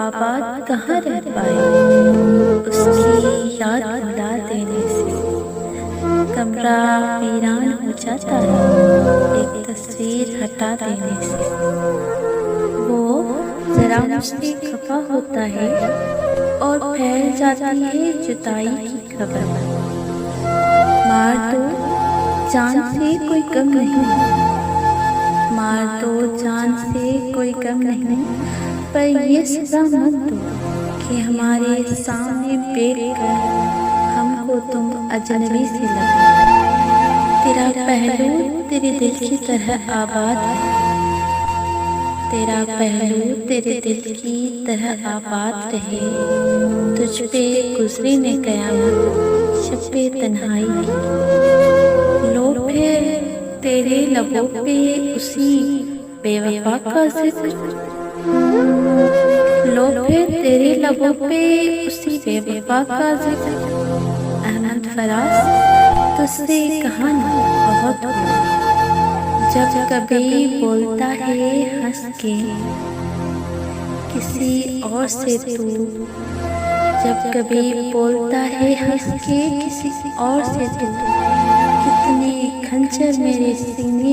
आबाद कहाँ रह पाए उसकी याद भुला देने से। कमरा वीरान हो जाता है एक तस्वीर हटा देने से। वो जरा मुझसे खफा होता है और फैल जाती है जुदाई की खबर। मार दो जान से कोई गम नहीं, मार दो जान से कोई गम नहीं, पर ये सजा मत दो कि हमारे सामने बैठकर हमको तुम अजनबी से लगे। तेरा पहलू तेरे दिल की तरह आबाद है, तेरा पहलू तेरे दिल की तरह आबाद रहे। तुझ पे गुजरे ने कयामत शब-ए तन्हाई की। लो फिर तेरे लबों पे उसी बेवफा का जिक्र, लो फिर तेरे लबों पे उसी बेवफा का जिक्र। अहमद फराज तुझसे कहानी बहुत हुई, जब कभी बोलता है हंस के किसी और से तू, जब कभी बोलता है हंस के किसी और से तू। कितने खंजर मेरे सीने